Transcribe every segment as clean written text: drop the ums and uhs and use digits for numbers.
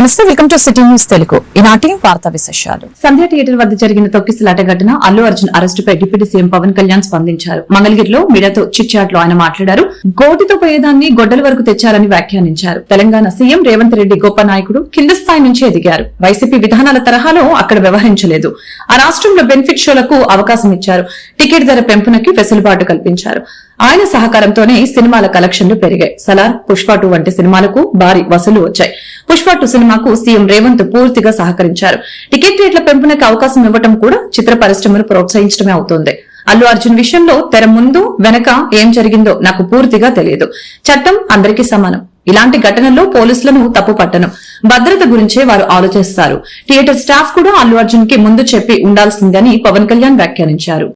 నమస్తే, welcome to city news Telugu. ఈనాటి వార్తా విశేషాలు. సంధ్య థియేటర్ వద్ద జరిగిన తొక్కిసలాట ఘటన అల్లు అర్జున్ అరెస్టుపై డిప్యూటీ సీఎం పవన్ కళ్యాణ్ స్పందించారు. మంగళగిరిలో మీడియాతో చిట్ చాట్ లో ఆయన మాట్లాడారు. గోటితో పోయేదాన్ని గొడ్డల వరకు తెచ్చారని వ్యాఖ్యానించారు. తెలంగాణ సీఎం రేవంత్ రెడ్డి గొప్ప నాయకుడు, కింద స్థాయి నుంచి ఎదిగారు. వైసీపీ విధానాల తరహాలో అక్కడ వ్యవహరించలేదు. ఆ రాష్ట్రంలో బెనిఫిట్ షోలకు అవకాశం ఇచ్చారు. టికెట్ ధర పెంపునకి వెసులుబాటు కల్పించారు. ఆయన సహకారంతోనే సినిమాల కలెక్షన్లు పెరిగాయి. సలార్, పుష్ప 2 వంటి సినిమాలకు భారీ వసూలు వచ్చాయి. పుష్ప 2 సినిమాకు సీఎం రేవంత్ పూర్తిగా సహకరించారు. టికెట్ రేట్ల పెంపునకు అవకాశం ఇవ్వడం కూడా చిత్ర పరిశ్రమను ప్రోత్సహించడమే అవుతోంది. అల్లు అర్జున్ విషయంలో తెర ముందు వెనక ఏం జరిగిందో నాకు పూర్తిగా తెలియదు. చట్టం అందరికీ సమానం. ఇలాంటి ఘటనల్లో పోలీసులను తప్పు పట్టను. భద్రత గురించే వారు ఆలోచిస్తారు. థియేటర్ స్టాఫ్ కూడా అల్లు అర్జున్ కి ముందు చెప్పి ఉండాల్సిందని పవన్ కళ్యాణ్ వ్యాఖ్యానించారు.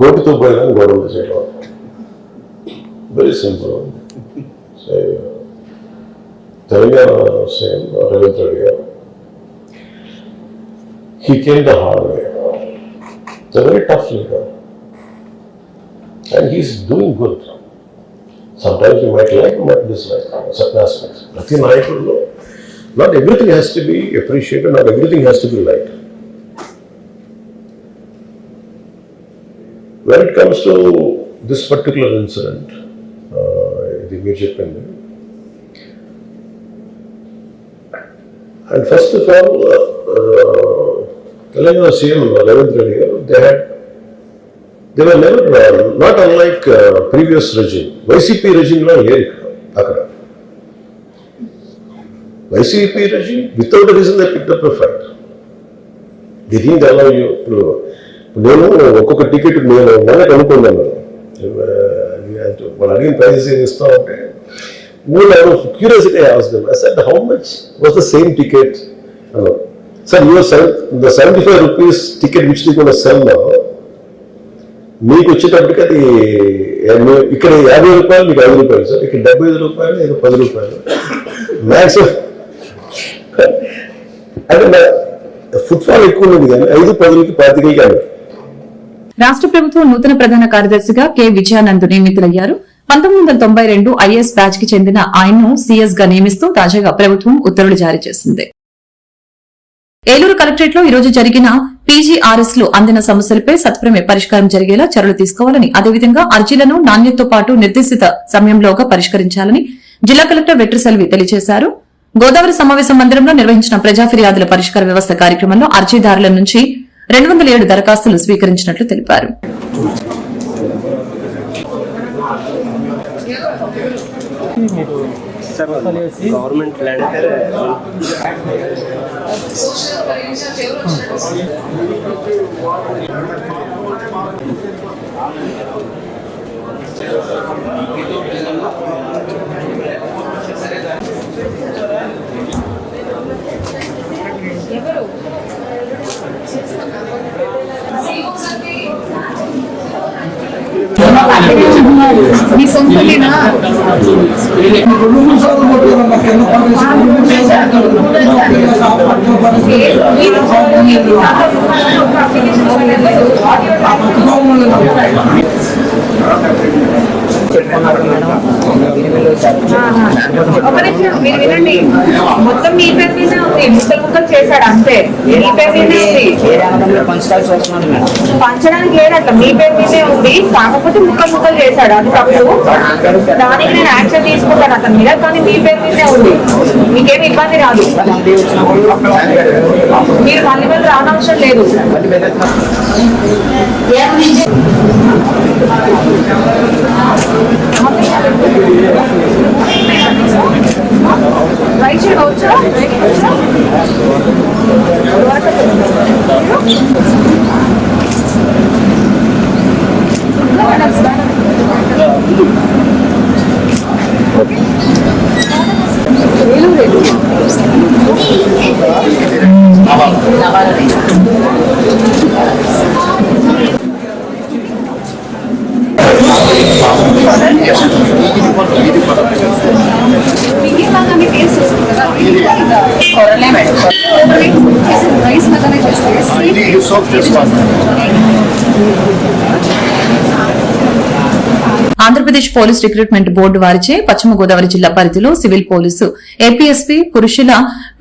గోటితో పోయినా గొడవలు చేయడం very simple. Telangana CM Revanth Reddy గారు, he came the hard way. It's a very tough leader and he's doing good. Sometimes you might like, you might dislike certain aspects. Prati Nayakudlo, not everything has to be appreciated, not everything has to be liked. When it comes to this particular incident, the immediate pending, and first of all, Telangana CM Ravindra Reddy garu, they were never not unlike previous regime. YCP regime lo leru akkada. YCP regime without a reason they picked up a fight. They didn't allow you to. నేను ఒక్కొక్క ticket నేను మొన్న కనుక్కున్నాను. వాళ్ళు అడిగిన prices ఏమి ఇస్తా ఉంటే out of curiosity I asked them. I said, how much was the same ticket? Sir, the 75 rupees ticket which they going to sell now, మీకు వచ్చేటప్పటికి అది ఇక్కడ 50 రూపాయలు, మీకు 5 రూపాయలు సార్, ఇక్కడ 75 రూపాయలు, ఇది 10 రూపాయలు మ్యాక్స్. అంటే ఫుట్ఫాల్ ఎక్కువ ఉంది కానీ 5-10 పాతికలకి అన్నారు. రాష్ట్ర ప్రభుత్వం నూతన ప్రధాన కార్యదర్శిగా కె విజయానంద్ నియమితులయ్యారు. 1992 ఐఏఎస్ బ్యాచ్ కి చెందిన ఆయన్ను సీఎస్ గా నియమిస్తూ తాజాగా ప్రభుత్వం ఉత్తర్వులు జారీ చేసింది. ఏలూరు కలెక్టరేట్ లో ఈరోజు జరిగిన పీజీఆర్ఎస్ లో అందిన సమస్యలపై సత్వరమే పరిష్కారం జరిగేలా చర్యలు తీసుకోవాలని, అదేవిధంగా అర్జీలను నాణ్యతతో పాటు నిర్దేశిత సమయంలోగా పరిష్కరించాలని జిల్లా కలెక్టర్ వెట్రిసెల్వి తెలియజేశారు. గోదావరి సమావేశ మందిరంలో నిర్వహించిన ప్రజా ఫిర్యాదుల పరిష్కార వ్యవస్థ కార్యక్రమంలో అర్జీదారుల నుంచి 207 దరఖాస్తులు స్వీకరించినట్లు తెలిపారు. గవర్నమెంట్ ల్యాండ్ మీ సొంతలేనా? మీరు వినండి, మొత్తం మీ పేరు మీద ఉంది. ముక్కలు చేశాడు అంతే. మీ పేరు మీదే ఉంది. పంచడానికి లేదట్లా, మీ పేరు మీదే ఉంది. కాకపోతే ముక్కలు చేశాడు, అది తప్పు. దానికి నేను యాక్షన్ తీసుకుంటాను అతని మీద, కానీ మీ పేరు మీదే ఉంది. మీకేమి ఇబ్బంది రాదు. మీరు మళ్ళీ రానవసరం లేదు. రైట్ సైడ్ వచ్చా వేలు ఆంధ్రప్రదేశ్ పోలీస్ రిక్రూట్మెంట్ బోర్డు వారిచే పశ్చిమ గోదావరి జిల్లా పరిధిలో సివిల్ పోలీసు ఏపీఎస్పీ పురుషుల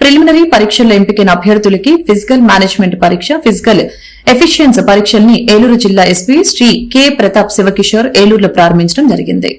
ప్రిలిమినరీ పరీక్షల్లో ఎంపికైన అభ్యర్థులకి ఫిజికల్ మేనేజ్మెంట్ పరీక్ష, ఫిజికల్ ఎఫిషియన్స్ పరీక్షల్ని ఏలూరు జిల్లా ఎస్పీ శ్రీ కె ప్రతాప్ శివకిషోర్ ఏలూరులో ప్రారంభించడం జరిగింది.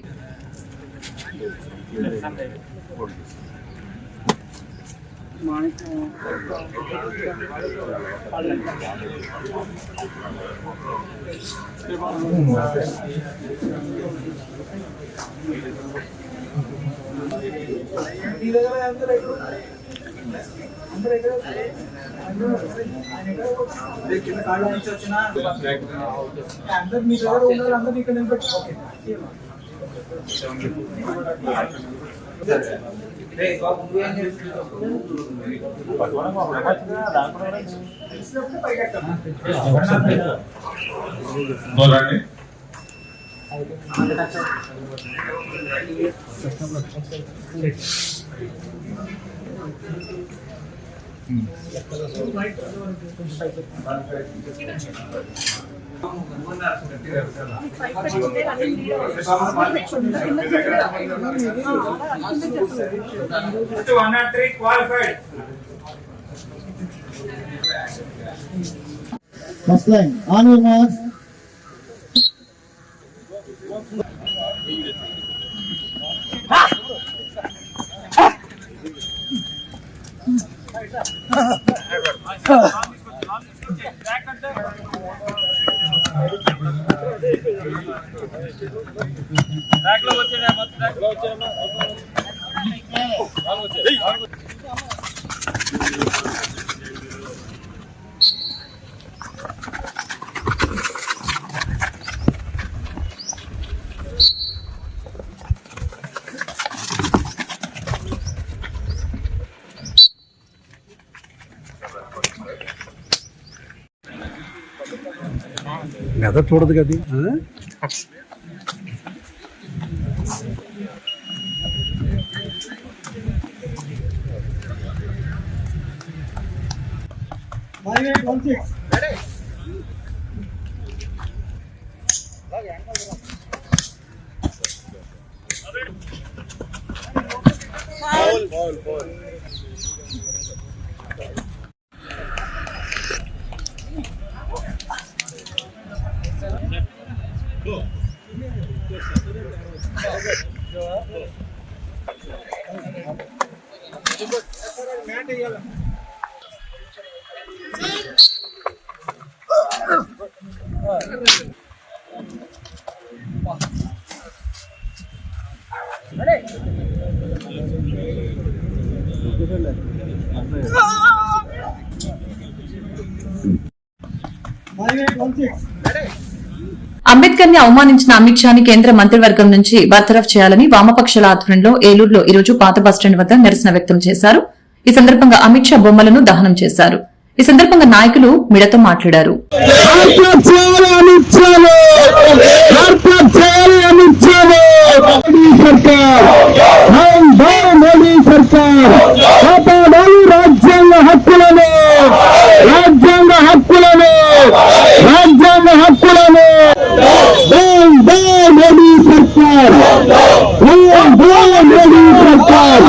First line, on your marks. మెదడు చూడదు కదా. అంబేద్కర్ ని అవమానించిన అమిత్ షాని కేంద్ర మంత్రివర్గం నుంచి బర్తరఫ్ చేయాలని వామపక్షాల ఆధ్వర్యంలో ఏలూరులో ఈరోజు పాత బస్టాండ్ వద్ద నిరసన వ్యక్తం చేశారు. ఈ సందర్భంగా అమిత్ షా బొమ్మలను దహనం చేశారు. ఈ సందర్భంగా నాయకులు మీడియాతో మాట్లాడారు. రాజ్యాంగ హక్కులను మోడీ సర్కార్, మోడీ సర్కార్,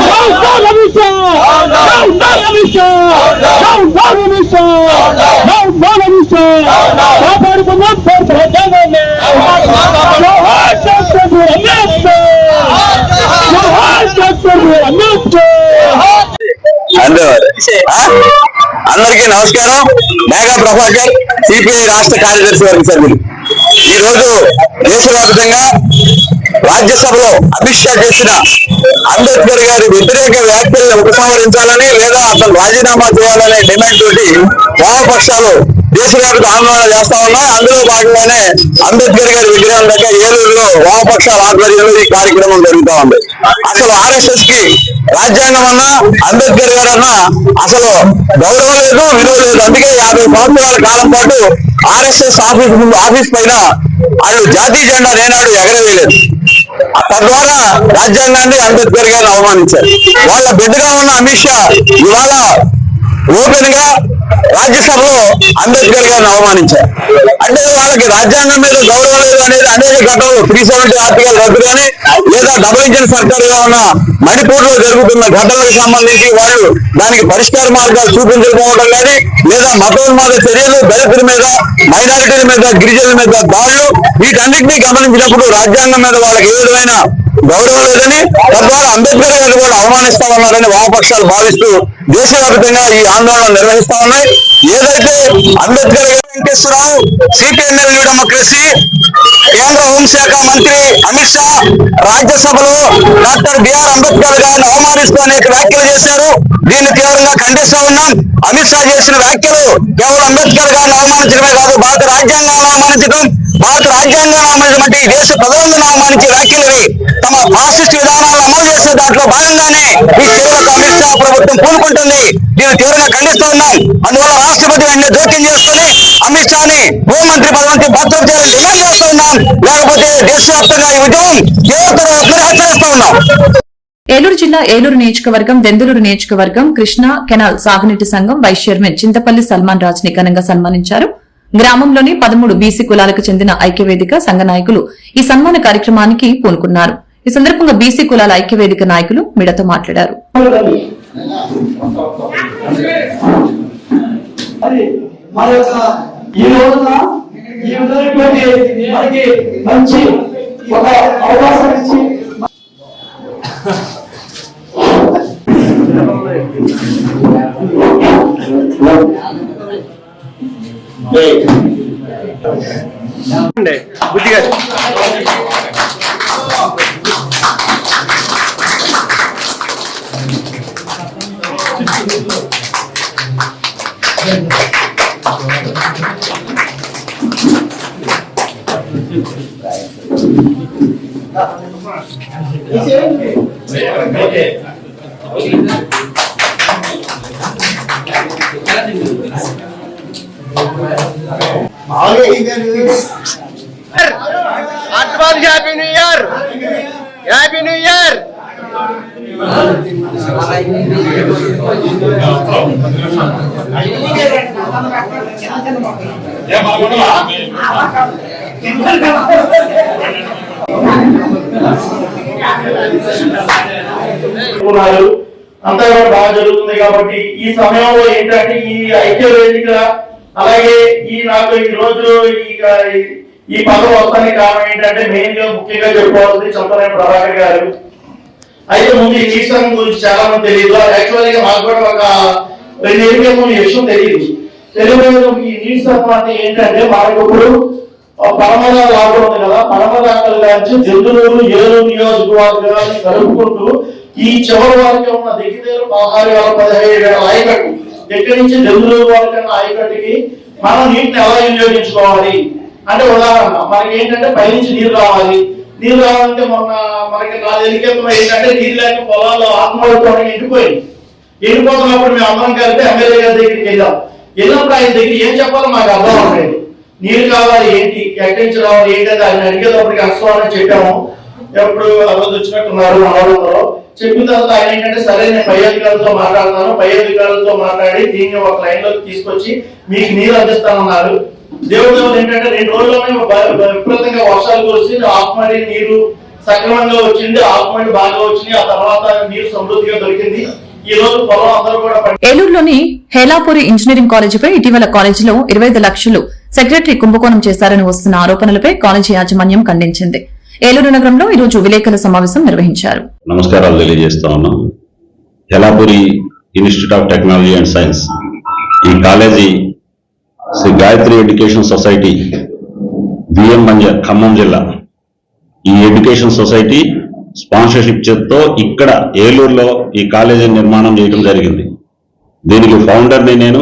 అందరికీ నమస్కారం. మేఘా ప్రభాకర్, సిపిఐ రాష్ట్ర కార్యదర్శి వర్గ సభ్యులు. ఈ రోజు దేశవ్యాప్తంగా రాజ్యసభలో అమిత్ షా చేసిన అంబేద్కర్ గారి వ్యతిరేక వ్యాఖ్యలను ఉపసంహరించాలని లేదా అతను రాజీనామా చేయాలనే డిమాండ్ తోటి వామపక్షాలు దేశవ్యాప్త ఆందోళన చేస్తా ఉన్నాయి. అందులో భాగంగానే అంబేద్కర్ గారి విగ్రహం దగ్గర ఏలూరులో వామపక్షాల ఆధ్వర్యంలో ఈ కార్యక్రమం జరుగుతూ ఉంది. అసలు ఆర్ఎస్ఎస్ కి రాజ్యాంగం అన్నా అంబేద్కర్ గారు అన్నా అసలు గౌరవం లేదు, విలువ లేదు. అందుకే 50 సంవత్సరాల కాలం పాటు ఆర్ఎస్ఎస్ ఆఫీస్ పైన వాళ్ళు జాతీయ జెండా నేనాడు ఎగరవేయలేదు. తద్వారా రాజ్యాంగాన్ని అంబేద్కర్ గారిని అవమానించారు. వాళ్ళ బిడ్డగా ఉన్న అమిత్ షా ఇవాళ ఓపెన్ గా రాజ్యసభలో అంబేద్కర్ గారిని అవమానించారు. అంటే వాళ్ళకి రాజ్యాంగం మీద గౌరవం లేదు అనేది అనేక ఘటనలు 370 ఆర్టికల్ రద్దు కానీ లేదా డబుల్ ఇంజిన్ సర్కార్ గా ఉన్న మణిపూర్ లో జరుగుతున్న ఘటనలకు సంబంధించి వాళ్ళు దానికి పరిష్కార మార్గాలు చూపించకపోవడం కానీ లేదా మతోన్మాద చర్యలు, దళితుల మీద, మైనారిటీల మీద, గిరిజనుల మీద దాడులు, వీటన్నిటినీ గమనించినప్పుడు రాజ్యాంగం మీద వాళ్ళకి ఏ విధమైన గౌరవం లేదని, తద్వారా అంబేద్కర్ గారిని కూడా అవమానిస్తా ఉన్నారని వామపక్షాలు భావిస్తూ దేశవ్యాప్తంగా ఈ ఆందోళన నిర్వహిస్తా ఉన్నాయి. ఏదైతే అంబేద్కర్ గారు, వెంకటేశ్వరరావు, సిపిఎన్ఎల్ న్యూ డెమోక్రసీ, కేంద్ర హోంశాఖ మంత్రి అమిత్ షా రాజ్యసభలో డాక్టర్ బిఆర్ అంబేద్కర్ గారిని అవమానిస్తూ అనేక వ్యాఖ్యలు చేశారు. దీన్ని తీవ్రంగా ఖండిస్తా ఉన్నాం. అమిత్ షా చేసిన వ్యాఖ్యలు కేవలం అంబేద్కర్ గారిని అవమానించడమే కాదు, భారత రాజ్యాంగాన్ని అవమానించడం, భారత రాజ్యాంగాన్ని అవమానించమంటే ఈ దేశ ప్రజలందరూ అవమానించే వ్యాఖ్యలని తమ ఫాసిస్ట్ విధానాలను అమలు చేసే దాంట్లో భాగంగానే ఈ చర్యలకు అమిత్ షా ప్రభుత్వం పూనుకుంటుంది. దీన్ని తీవ్రంగా ఖండిస్తూ ఉన్నాం. అందువల్ల రాష్ట్రపతి వెంటనే జోక్యం చేసుకుని అమిత్ షాని హోంమంత్రి పదవి నుంచి బర్తరఫ్ చేయాలని డిమాండ్ చేస్తూ ఉన్నాం. లేకపోతే దేశవ్యాప్తంగా ఈ ఉద్యమం తీవ్రతరం హెచ్చరిస్తూ ఉన్నాం. ఏలూరు జిల్లా ఏలూరు నియోజకవర్గం, దెందులూరు నియోజకవర్గం కృష్ణా కెనాల్ సాగునీటి సంఘం వైస్ చైర్మన్ చింతపల్లి సల్మాన్ రాజ్ ని ఘనంగా సన్మానించారు. గ్రామంలోని 13 బీసీ కులాలకు చెందిన ఐక్యవేదిక సంఘ నాయకులు ఈ సన్మాన కార్యక్రమానికి పూనుకున్నారు. ఈ సందర్భంగా బీసీ కులాల ఐక్యవేదిక నాయకులు మీడియాతో మాట్లాడారు. బుద్ధిగా advance happy new year, happy new year. అంతా కూడా బాగా జరుగుతుంది కాబట్టి ఈ సమయంలో ఏంటంటే ఈ ఐక్య వేదిక అలాగే నాకు ఈ రోజు ఈ పదవి వస్తానికి కారణం ఏంటంటే మెయిన్ గా ముఖ్యంగా చెప్పుకోవాల్సింది చంపనేని ప్రభాకర్ గారు. అయితే ముందు ఈ సంఘం గురించి చాలా మంది తెలియదు. యాక్చువల్ గా మాకు కూడా ఒక 2 ఏళ్ళ క్రితం ఈ విషయం తెలియదు. ఈ నీటి సంఘం అంటే ఏంటంటే మనకు ఇప్పుడు పరమద లాభం ఉంది కదా, పరమద నుంచి జంతువులు ఏలూరు నియోజకవర్గాన్ని కలుపుకుంటూ ఈ చివరి వారికి ఉన్న దగ్గర 16,000-17,000 ఆయకట్టు దగ్గర నుంచి జంతువుల వరకు ఆయకట్టుకి మనం నీటిని ఎలా వినియోగించుకోవాలి అంటే ఉదాహరణ మనకి ఏంటంటే పైనుంచి నీరు రావాలి. నీరు రావాలంటే మనకి 4 ఏళ్ళ క్రితం ఏంటంటే నీరు లేక పొలాలు ఆత్మహత్య ఎండిపోతున్నప్పుడు మేము అందరం కలిపి ఎమ్మెల్యే గారి దగ్గరికి వెళ్ళినప్పుడు ఆయన దగ్గర ఏం చెప్పాలో మాకు అర్థం అవ్వలేదు. నీరు కావాలి ఏంటి, ఎక్కడి నుంచి రావాలి ఏంటంటే ఆయన అడిగేటప్పటికి అస్వాలని చెప్పాము. ఎప్పుడు ఆ రోజు వచ్చినట్టున్నారు మనవరంలో. చెప్పిన తర్వాత ఆయన ఏంటంటే సరే నేను పై అధికారులతో మాట్లాడతాను, పై అధికారులతో మాట్లాడి దీన్ని ఒక లైన్ లోకి తీసుకొచ్చి మీకు నీరు అందిస్తానన్నారు. దేవుడు ఏంటంటే 2 రోజుల్లోనే విపరీతంగా వర్షాలు కురిసి ఆకుమడి నీరు సక్రమంగా వచ్చింది, ఆకుమడి బాగా వచ్చింది. ఆ తర్వాత నీరు సమృద్ధిగా దొరికింది. ఈ రోజు పొలం అందరూ కూడా. ఏలూరులోని హేలాపురి ఇంజనీరింగ్ కాలేజీపై ఇటీవల కాలేజీలో 25 లక్షలు సెక్రటరీ కుంభకోణం చేశారని వస్తున్న ఆరోపణలపై కాలేజీ యాజమాన్యం ఖండించింది. ఏలూరు నగరంలో ఈరోజు విలేకరుల సమావేశం నిర్వహించారు. నమస్కారాలు తెలియజేస్తా ఉన్నాం. Helapuri institute of technology and science ఈ college Shri Gayatri education society B M Banjar Khammam జిల్లా ఈ ఎడ్యుకేషన్ సొసైటీ స్పాన్సర్షిప్ చేత్తో ఇక్కడ ఏలూరులో ఈ కాలేజీ నిర్మాణం చేయడం జరిగింది. దీనికి ఫౌండర్ని నేను.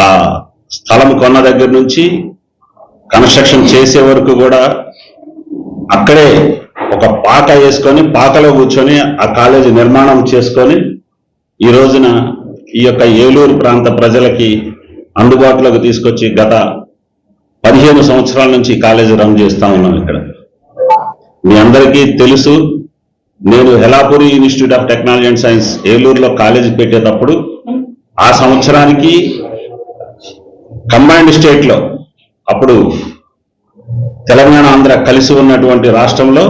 ఆ స్థలం కొన్న దగ్గర నుంచి కన్స్ట్రక్షన్ చేసే వరకు కూడా అక్కడే ఒక పాక వేసుకొని పాకలో కూర్చొని ఆ కాలేజీ నిర్మాణం చేసుకొని ఈ రోజున ఈ యొక్క ఏలూరు ప్రాంత ప్రజలకి అందుబాటులోకి తీసుకొచ్చి గత 15 సంవత్సరాల నుంచి కాలేజీ రన్ చేస్తా ఉన్నాం. ఇక్కడ మీ అందరికీ తెలుసు, నేను Helapuri institute of technology and science ఏలూరులో కాలేజీ పెట్టేటప్పుడు ఆ సంవత్సరానికి కంబైన్డ్ స్టేట్లో అప్పుడు తెలంగాణ ఆంధ్ర కలిసి ఉన్నటువంటి రాష్ట్రంలో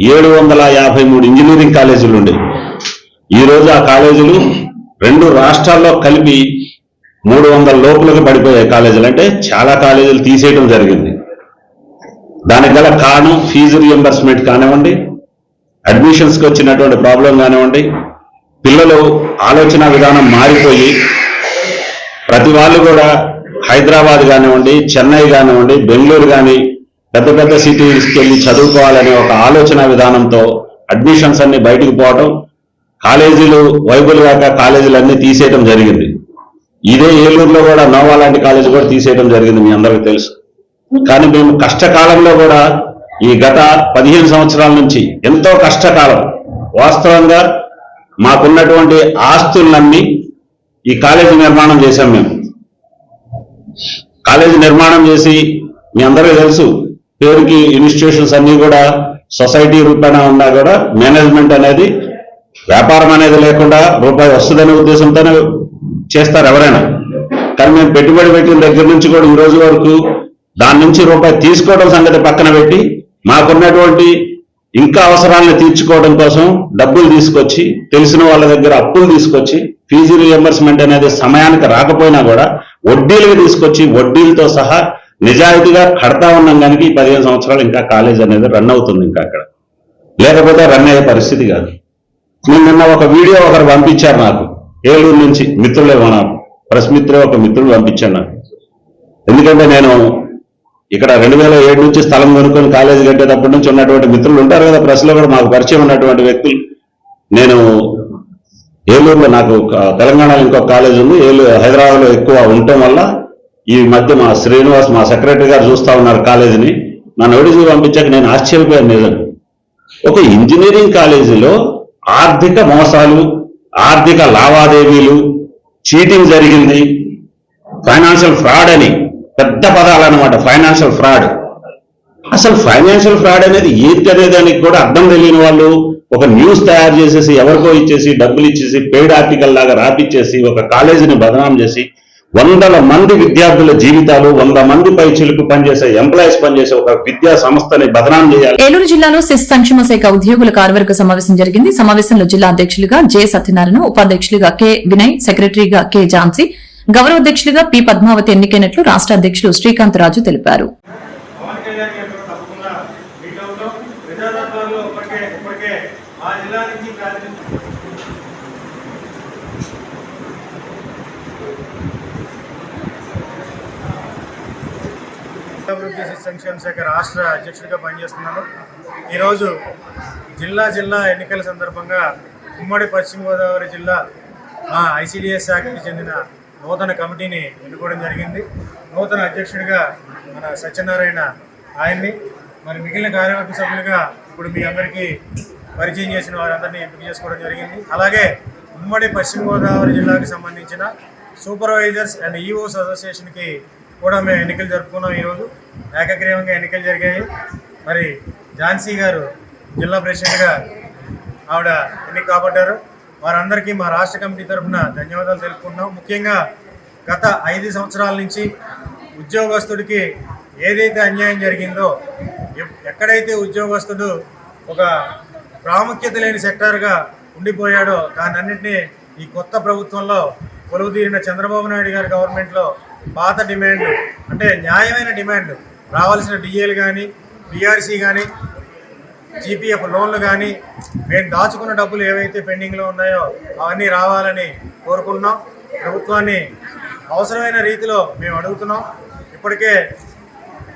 753 ఇంజనీరింగ్ కాలేజీలు ఉండేవి. ఈరోజు ఆ కాలేజీలు 2 రాష్ట్రాల్లో కలిపి 300 లోపులకు పడిపోయాయి కాలేజీలు. అంటే చాలా కాలేజీలు తీసేయడం జరిగింది. దానికి గల కారణం ఫీజు రియంబర్స్మెంట్ కానివ్వండి, అడ్మిషన్స్కి వచ్చినటువంటి ప్రాబ్లం కానివ్వండి, పిల్లలు ఆలోచన విధానం మారిపోయి ప్రతి వాళ్ళు కూడా హైదరాబాద్ కానివ్వండి, చెన్నై కానివ్వండి, బెంగళూరు కానీ పెద్ద పెద్ద సిటీస్కి వెళ్ళి చదువుకోవాలనే ఒక ఆలోచన విధానంతో అడ్మిషన్స్ అన్ని బయటకు పోవడం, కాలేజీలు వైబుల్ కాక కాలేజీలు అన్ని తీసేయడం జరిగింది. ఇదే ఏలూరులో కూడా నోవా లాంటి కాలేజీ కూడా తీసేయడం జరిగింది, మీ అందరికీ తెలుసు. కానీ మేము కష్టకాలంలో కూడా ఈ గత 15 సంవత్సరాల నుంచి ఎంతో కష్టకాలం, వాస్తవంగా మాకున్నటువంటి ఆస్తులన్నీ ఈ కాలేజీ నిర్మాణం చేశాం. మేము కాలేజీ నిర్మాణం చేసి, మీ అందరికీ తెలుసు, పేరుకి ఇన్స్టిట్యూషన్స్ అన్ని కూడా సొసైటీ రూపేణా ఉన్నా కూడా మేనేజ్మెంట్ అనేది వ్యాపారం అనేది లేకుండా రూపాయి వస్తుందనే ఉద్దేశంతోనే చేస్తారు ఎవరైనా. కానీ మేము పెట్టుబడి పెట్టిన దగ్గర నుంచి కూడా ఈ రోజు వరకు దాని నుంచి రూపాయి తీసుకోవడం సంగతి పక్కన పెట్టి, మాకున్నటువంటి ఇంకా అవసరాలను తీర్చుకోవడం కోసం డబ్బులు తీసుకొచ్చి, తెలిసిన వాళ్ళ దగ్గర అప్పులు తీసుకొచ్చి, ఫీజు రియంబర్స్మెంట్ అనేది సమయానికి రాకపోయినా కూడా వడ్డీలకు తీసుకొచ్చి వడ్డీలతో సహా నిజాయితీగా కడతా ఉన్నాం. కనుక ఈ 15 సంవత్సరాలు ఇంకా కాలేజ్ అనేది రన్ అవుతుంది. ఇంకా అక్కడ లేకపోతే రన్ అయ్యే పరిస్థితి కాదు. నేను నిన్న ఒక వీడియో ఒకరు పంపించారు నాకు, ఏలూరు నుంచి మిత్రులే, మన ప్రెస్ మిత్రులే ఒక మిత్రుడు పంపించాను నాకు. ఎందుకంటే నేను ఇక్కడ 2007 నుంచి స్థలం కొనుక్కొని కాలేజీ కట్టేటప్పటి నుంచి ఉన్నటువంటి మిత్రులు ఉంటారు కదా, ప్రెస్లో కూడా మాకు పరిచయం ఉన్నటువంటి వ్యక్తులు. నేను ఏలూరులో, నాకు తెలంగాణలో ఇంకొక కాలేజ్ ఉంది, హైదరాబాద్లో ఎక్కువ ఉండటం వల్ల ఈ మధ్య మా శ్రీనివాస్, మా సెక్రటరీ గారు చూస్తా ఉన్నారు కాలేజీని. నా నోటీసులు పంపించాక నేను ఆశ్చర్యపోయాను. నిజం, ఒక ఇంజనీరింగ్ కాలేజీలో ఆర్థిక మోసాలు, ఆర్థిక లావాదేవీలు, చీటింగ్ జరిగింది, ఫైనాన్షియల్ ఫ్రాడ్ అని పెద్ద పదాలు అన్నమాట. ఫైనాన్షియల్ ఫ్రాడ్, అసలు ఫైనాన్షియల్ ఫ్రాడ్ అనేది ఏంటి అనే దానికి కూడా అర్థం తెలియని వాళ్ళు ఒక న్యూస్ తయారు చేసేసి ఎవరికో ఇచ్చేసి డబ్బులు ఇచ్చేసి పెయిడ్ ఆర్టికల్ లాగా రాపిచ్చేసి ఒక కాలేజీని బదనాం చేసి 100 మంది విద్యార్థుల జీవితాలు, 100 మంది పై చిలుకు పనిచేసే ఎంప్లాయీస్ పనిచేసే ఒక విద్యా సంస్థని బదనాం చేయాలి. ఏలూరు జిల్లాలో శిశు సంక్షేమ శాఖ ఉద్యోగుల కార్యవర్గ సమావేశం జరిగింది. సమావేశంలో జిల్లా అధ్యక్షులుగా జె సత్యనారాయణ, ఉపాధ్యక్షులుగా కె వినయ్, సెక్రటరీగా కె ఝాన్సీ, గౌరవ అధ్యక్షులుగా పి పద్మావతి ఎన్నికైనట్లు రాష్ట్ర అధ్యక్షులు శ్రీకాంత్ రాజు తెలిపారు. అభివృద్ధి శిశు సంక్షేమ శాఖ రాష్ట్ర అధ్యక్షుడిగా పనిచేస్తున్నాను. ఈరోజు జిల్లా ఎన్నికల సందర్భంగా ఉమ్మడి పశ్చిమ గోదావరి జిల్లా ఐసిడిఎస్ శాఖకి చెందిన నూతన కమిటీని ఎన్నుకోవడం జరిగింది. నూతన అధ్యక్షుడిగా మన సత్యనారాయణ ఆయన్ని, మరి మిగిలిన కార్యవర్గ సభ్యులుగా ఇప్పుడు మీ అందరికీ పరిచయం చేసిన వారందరినీ ఎంపిక చేసుకోవడం జరిగింది. అలాగే ఉమ్మడి పశ్చిమ గోదావరి జిల్లాకి సంబంధించిన సూపర్వైజర్స్ అండ్ ఈఓస్ అసోసియేషన్కి కూడా మేము ఎన్నికలు జరుపుకున్నాం. ఈరోజు ఏకగ్రీవంగా ఎన్నికలు జరిగాయి. మరి ఝాన్సీ గారు జిల్లా ప్రెసిడెంట్గా ఆవిడ ఎన్నిక కాబట్టారు. వారందరికీ మా రాష్ట్ర కమిటీ తరఫున ధన్యవాదాలు తెలుపుకుంటున్నాం. ముఖ్యంగా గత 5 సంవత్సరాల నుంచి ఉద్యోగస్తుడికి ఏదైతే అన్యాయం జరిగిందో, ఎక్కడైతే ఉద్యోగస్తుడు ఒక ప్రాముఖ్యత లేని సెక్టార్గా ఉండిపోయాడో దాన్నన్నింటినీ ఈ కొత్త ప్రభుత్వంలో కొలువుదీరిన చంద్రబాబు నాయుడు గారి గవర్నమెంట్లో పాత డిమాండ్లు, అంటే న్యాయమైన డిమాండ్, రావాల్సిన డిఏలు కానీ, పిఆర్సీ కానీ, జీపీఎఫ్ లోన్లు కానీ, మేము దాచుకున్న డబ్బులు ఏవైతే పెండింగ్లో ఉన్నాయో అవన్నీ రావాలని కోరుకుంటున్నాం. ప్రభుత్వాన్ని అవసరమైన రీతిలో మేము అడుగుతున్నాం. ఇప్పటికే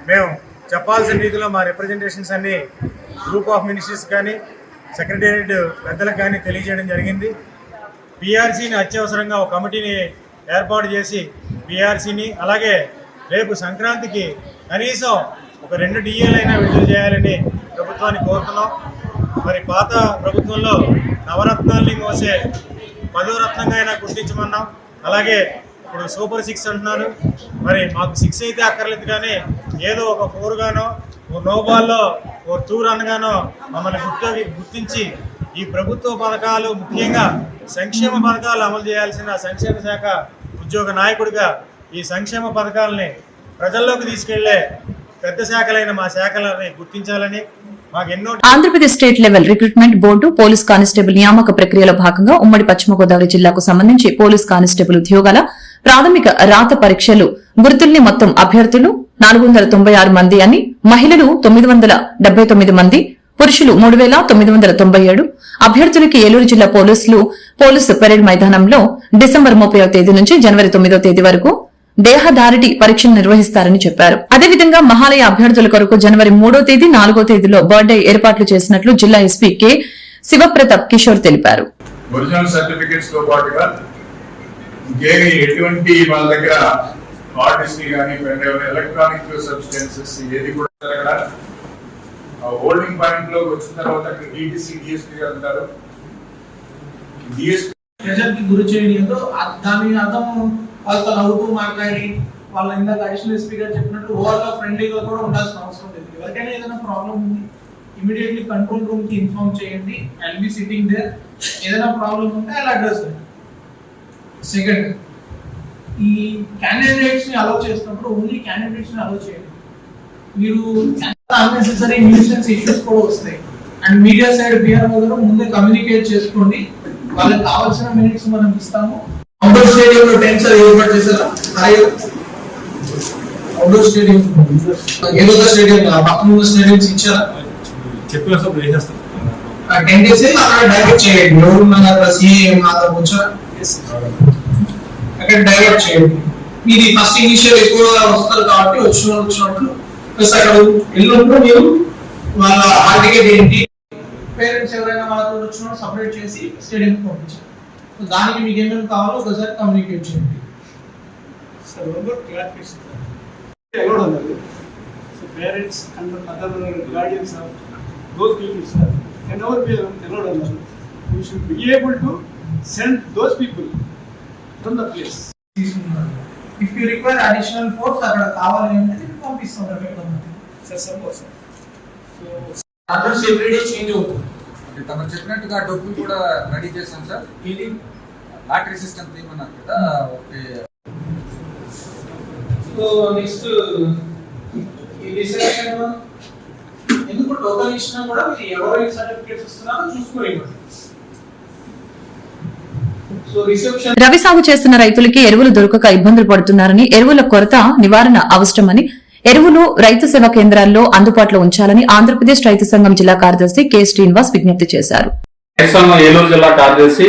మేము చెప్పాల్సిన రీతిలో మా రిప్రజెంటేషన్స్ అన్ని గ్రూప్ ఆఫ్ మినిస్టర్స్ కానీ, సెక్రటేరియట్ పెద్దలకు కానీ తెలియజేయడం జరిగింది. పిఆర్సీని అత్యవసరంగా ఒక కమిటీని ఏర్పాటు చేసి పిఆర్సీని, అలాగే రేపు సంక్రాంతికి కనీసం ఒక 2 డిఏలైనా విడుదల చేయాలని ప్రభుత్వాన్ని కోరుతున్నాం. మరి పాత ప్రభుత్వంలో నవరత్నాల్ని మోసే 10వ రత్నంగా అయినా గుర్తించమన్నాం. అలాగే ఇప్పుడు సూపర్ 6 అంటున్నారు. మరి మాకు 6 అయితే అక్కర్లేదు, కానీ ఏదో ఒక 4 గానో, ఓ నోబాల్లో ఓ 2 రన్ గానో మమ్మల్ని గుర్తించి ఈ ప్రభుత్వ పథకాలు, ముఖ్యంగా సంక్షేమ పథకాలు అమలు చేయాల్సిన సంక్షేమ శాఖ ఉద్యోగ నాయకుడిగా ఈ సంక్షేమ పథకాలని ప్రజల్లోకి తీసుకెళ్లే పెద్ద శాఖలైన మా శాఖలని గుర్తించాలని మాకు ఎన్నో Andhra Pradesh state level recruitment board police constable నియామక ప్రక్రియలో భాగంగా ఉమ్మడి పశ్చిమ గోదావరి జిల్లాకు సంబంధించి పోలీస్ కానిస్టేబుల్ ఉద్యోగాల ప్రాథమిక రాత పరీక్షలు గుర్తుల్ని మొత్తం అభ్యర్థులు 496 మంది అని, మహిళలు 979 మంది, పురుషులు 3997 అభ్యర్థులకి ఏలూరు జిల్లా పోలీసు పెరేడ్ మైదానంలో డిసెంబర్ 30వ తేదీ నుంచి జనవరి 9వ తేదీ వరకు దేహదారిడి పరీక్షలు నిర్వహిస్తారని చెప్పారు. అదేవిధంగా మహాలయ అభ్యర్థుల కొరకు జనవరి 3వ తేదీ 4వ తేదీలో బర్త్డే ఏర్పాట్లు చేసినట్లు జిల్లా ఎస్పీ కె శివప్రతాప్ కిషోర్ తెలిపారు. ఒరిజినల్ సర్టిఫికెట్స్ తో పాటుగా ఇంకేమి ఎటువంటి వాళ్ళ దగ్గర హార్డ్ డిస్క్ కానీ ఎలక్ట్రానిక్ సబ్స్టెన్సెస్ ఏది కూడా జరగడా హోల్డింగ్ పాయింట్ లో వచ్చిన తర్వాత అక్కడ డిటిసి డిఎస్పీ గారు ఉంటారు. డిఎస్పీ ప్రెజర్కి గురి చేయడంతో దాని అర్థం వాళ్ళతో నవ్వుతూ మాట్లాడి వాళ్ళ ఇందాక అడిషనల్ ఎస్పీ గారు చెప్పినట్టు ఓవర్గా ఫ్రెండ్లీగా కూడా ఉండాల్సిన అవసరం లేదు. ఎవరికైనా ఏదైనా ప్రాబ్లం ఉంది ఇమీడియట్లీ కంట్రోల్ రూమ్ కి ఇన్ఫార్మ్ చేయండి. I will be sitting there. ఏదైనా ప్రాబ్లం ఉంటే I will address it. Second, ఈ క్యాండిడేట్స్ ని అలౌ చేసినప్పుడు ఓన్లీ క్యాండిడేట్స్ ని అలౌ చేయండి. మీరు అన్నెసెసరీ న్యూసెన్స్ ఇష్యూస్ కూడా వస్తాయి. అండ్ మీడియా సైడ్ బిఆర్ఓ గారు ముందే కమ్యూనికేట్ చేసుకోండి. వాళ్ళకి కావాల్సిన మినిట్స్ మనం ఇస్తాము. అవుట్డోర్ స్టేడియం లో టెంట్స్ ఏర్పాటు చేశారా? అవుట్డోర్ స్టేడియం ఏదో స్టేడియం పక్కన ఉన్న స్టేడియంస్ ఇచ్చారా? చెప్పిన టెంట్ వేసి అక్కడ డైవర్ట్ చేయండి. ఎవరున్నా అక్కడ సీఎం మాత్రం వచ్చారా? అక్కడ డైవర్ట్ చేయండి. మీది ఫస్ట్ ఇనిషియల్ ఎక్కువగా వస్తారు కాబట్టి వచ్చినట్లు ప్లస్ అక్కడ వెళ్ళినప్పుడు మీరు వాళ్ళ హాల్ టికెట్ ఏంటి, పేరెంట్స్ ఎవరైనా వాళ్ళతో వచ్చినప్పుడు సపరేట్ చేసి స్టేడియం పంపించారు. దానికి మీకు ఏమేమి కావాలో ఒకసారి కమ్యూనికేట్ చేయండి. Parents and other guardians of those people sir can never be allowed on that. We should be able to send those people from the place. If you require additional force అక్కడ కావాలి అంటే పంపిస్తాం sir. Suppose so address every day change అవుతుంది. తమరు చెప్పినట్టుగా డబ్బులు కూడా ready చేశాం సార్. ఇది లాటరీ సిస్టమ్ తీయమన్నారు కదా. ఓకే. సో నెక్స్ట్ ఈ డిసెక్షన్ ఎందుకు టోకన్ ఇచ్చినా కూడా మీరు ఎవరి సర్టిఫికేట్స్ ఇస్తున్నారో చూసుకొని ఇవ్వండి. సో రిసెప్షన్ రవి సాగు చేస్తున్న రైతులకి ఎరువులు దొరకక ఇబ్బందులు పడుతున్నారని, ఎరువుల కొరత నివారణ అవసరమని, ఎరువులు రైతు సేవా కేంద్రాల్లో అందుబాటులో ఉంచాలని ఆంధ్రప్రదేశ్ రైతు సంఘం జిల్లా కార్యదర్శి కె శ్రీనివాస్ విజ్ఞప్తి చేశారు. ఏలూరు జిల్లా కార్యదర్శి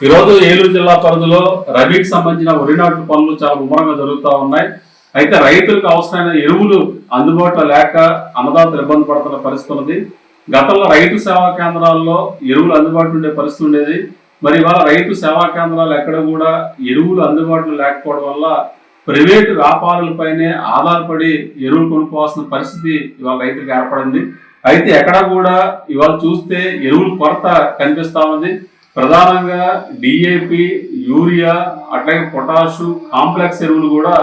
ఈ రోజు ఏలూరు జిల్లా పరిధిలో రబీకి సంబంధించిన వరి నాట్లు పనులు చాలా ముమ్మరంగా జరుగుతూ ఉన్నాయి. అయితే రైతులకు అవసరమైన ఎరువులు అందుబాటులో లేక అన్నదాతలు ఇబ్బంది పడుతున్న పరిస్థితి ఉన్నది. గతంలో రైతు సేవా కేంద్రాల్లో ఎరువులు అందుబాటులో ఉండే పరిస్థితి ఉండేది. మరి ఇవాళ రైతు సేవా కేంద్రాలు ఎక్కడ కూడా ఎరువులు అందుబాటులో లేకపోవడం వల్ల ప్రైవేటు వ్యాపారులపైనే ఆధారపడి ఎరువులు కొనుక్కోవాల్సిన పరిస్థితి ఇవాళ రైతులకు ఏర్పడింది. అయితే ఎక్కడా కూడా ఇవాళ చూస్తే ఎరువుల కొరత కనిపిస్తా ఉంది. ప్రధానంగా డిఏపి, యూరియా, అట్లాగే పొటాషు, కాంప్లెక్స్ ఎరువులు కూడా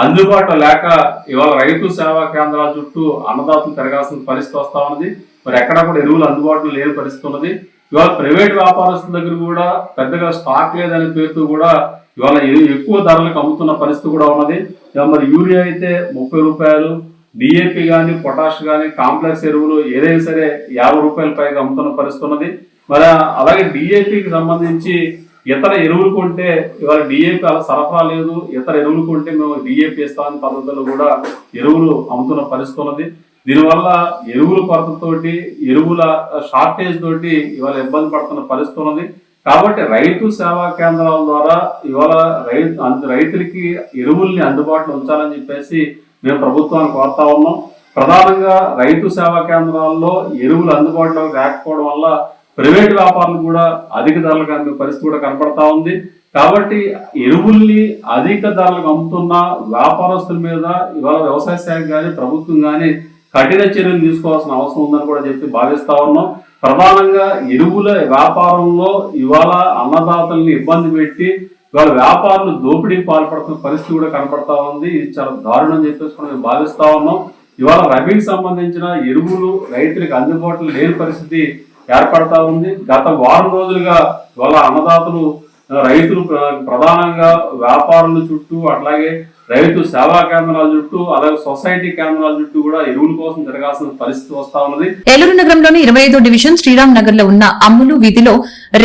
అందుబాటులో లేక ఇవాళ రైతు సేవా కేంద్రాల చుట్టూ అన్నదాతలు తిరగాల్సిన పరిస్థితి వస్తా ఉన్నది. మరి ఎక్కడా కూడా ఎరువులు అందుబాటులో లేని పరిస్థితి ఉన్నది. ఇవాళ ప్రైవేట్ వ్యాపారస్తుల దగ్గర కూడా పెద్దగా స్టాక్ లేదనే పేరుతో కూడా ఇవాళ ఎక్కువ ధరలకు అమ్ముతున్న పరిస్థితి కూడా ఉన్నది. మరి యూరియా అయితే 30 రూపాయలు, డిఏపి కానీ, పొటాష్ కానీ, కాంప్లెక్స్ ఎరువులు ఏదైనా సరే 50 రూపాయల పైగా అమ్ముతున్న పరిస్థితి ఉన్నది. మరి అలాగే డిఏపికి సంబంధించి ఇతర ఎరువులు కొంటే ఇవాళ డిఏపి అలా సరఫరా లేదు, ఇతర ఎరువులు కొంటే మేము డిఏపి ఇస్తామని పద్ధతుల్లో కూడా ఎరువులు అమ్ముతున్న పరిస్థితి ఉన్నది. దీనివల్ల ఎరువుల కొరతతోటి, ఎరువుల షార్టేజ్ తోటి ఇవాళ ఇబ్బంది పడుతున్న పరిస్థితి ఉన్నది. కాబట్టి రైతు సేవా కేంద్రాల ద్వారా ఇవాళ రైతులకి ఎరువుల్ని అందుబాటులో ఉంచాలని చెప్పేసి మేము ప్రభుత్వాన్ని కోరుతా ఉన్నాం. ప్రధానంగా రైతు సేవా కేంద్రాల్లో ఎరువులు అందుబాటులో లేకపోవడం వల్ల ప్రైవేట్ వ్యాపారులు కూడా అధిక ధరలకు అమ్మే పరిస్థితి కూడా కనపడతా ఉంది. కాబట్టి ఎరువుల్ని అధిక ధరలకు అమ్ముతున్న వ్యాపారస్తుల మీద ఇవాళ వ్యవసాయ శాఖ కానీ, ప్రభుత్వం కానీ కఠిన చర్యలు తీసుకోవాల్సిన అవసరం ఉందని కూడా చెప్పి భావిస్తా ఉన్నాం. ప్రధానంగా ఎరువుల వ్యాపారంలో ఇవాళ అన్నదాతల్ని ఇబ్బంది పెట్టి ఇవాళ వ్యాపారులు దోపిడీకి పాల్పడుతున్న పరిస్థితి కూడా కనపడతా ఉంది. ఇది చాలా దారుణం చెప్పేసి కూడా మేము భావిస్తా ఉన్నాం. ఇవాళ రబీకి సంబంధించిన ఎరువులు రైతులకు అందుబాటులో లేని పరిస్థితి ఏర్పడతా ఉంది. గత వారం రోజులుగా ఇవాళ అన్నదాతలు, రైతులు ప్రధానంగా వ్యాపారుల చుట్టూ, అట్లాగే రైతు సేవా కేంద్రాల చుట్టూ అలాగే సొసైటీ కేంద్రాల చుట్టూ కూడా ఎరువుల కోసం తిరగాల్సిన పరిస్థితి వస్తా ఉన్నది. ఏలూరు నగరంలోని 25వ డివిజన్ శ్రీరామ్ నగర్ లో ఉన్న అమ్ములు వీధిలో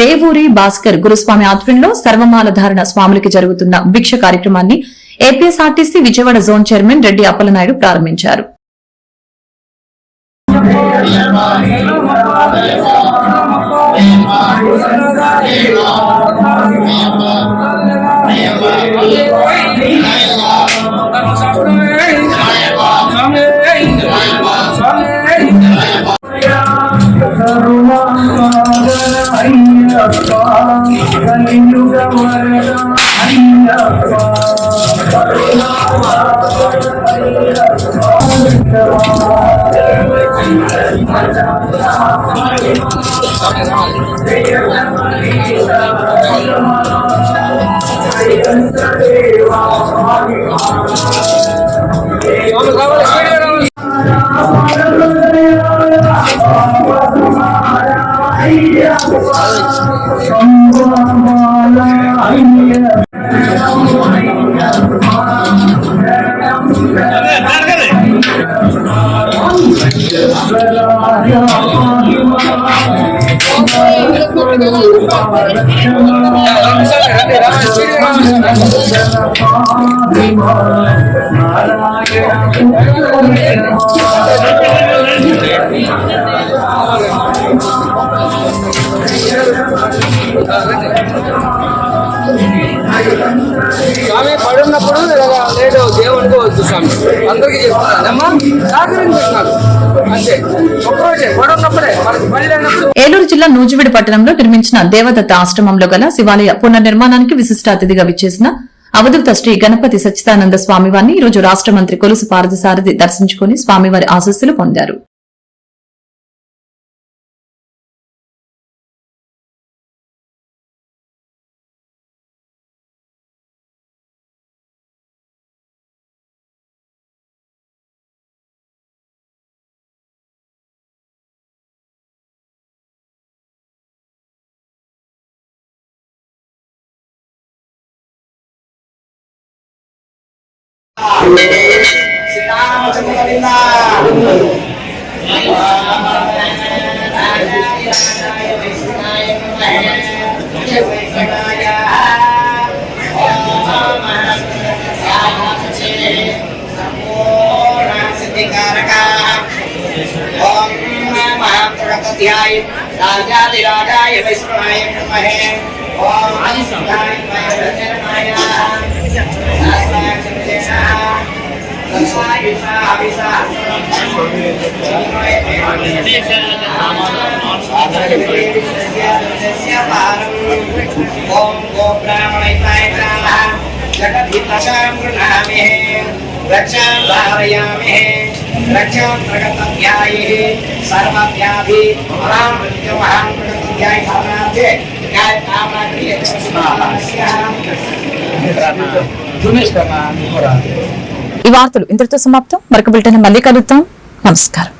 రేవూరి భాస్కర్ గురుస్వామి ఆధ్వర్యంలో సర్వమాల ధారణ స్వాములకి జరుగుతున్న భిక్ష కార్యక్రమాన్ని APSRTC Vijayawada zone chairman Reddy Appalanaidu ప్రారంభించారు. స్వామి పడున్నప్పుడు లేడు దేవుడికి వద్దు స్వామి అందరికీ చెప్తున్నానమ్మా సహకరించుకున్నారు అంతే ఒక్కరోజే పడున్నప్పుడే ఏలూరు జిల్లా నూజివీడు పట్టణంలో నిర్మించిన దేవదత్త ఆశ్రమంలో గల శివాలయ పునర్నిర్మాణానికి విశిష్ట అతిథిగా విచ్చేసిన అవధూత శ్రీ గణపతి సచ్చిదానంద స్వామివారిని ఈ రోజు రాష్ట మంత్రి కొలుసు పార్థసారథి దర్శించుకుని స్వామివారి ఆశీస్సులు పొందారు. राजाधिराजाय विष्णुनाय नमः ओम आदिशंकराय नमः ओम गो ब्राह्मणाय नमः जगद्धितां गृह्णामि रक्षां धारयामि रक्षां प्रगतध्याये सर्वव्याधि महामृत्युमहां प्रगतध्याय धारणार्थे न्याय कामना क्रियते ఈ వార్తలు ఇంతటితో సమాప్తం. మరొక బులెటిన్ మళ్ళీ కలుద్దాం. నమస్కారం.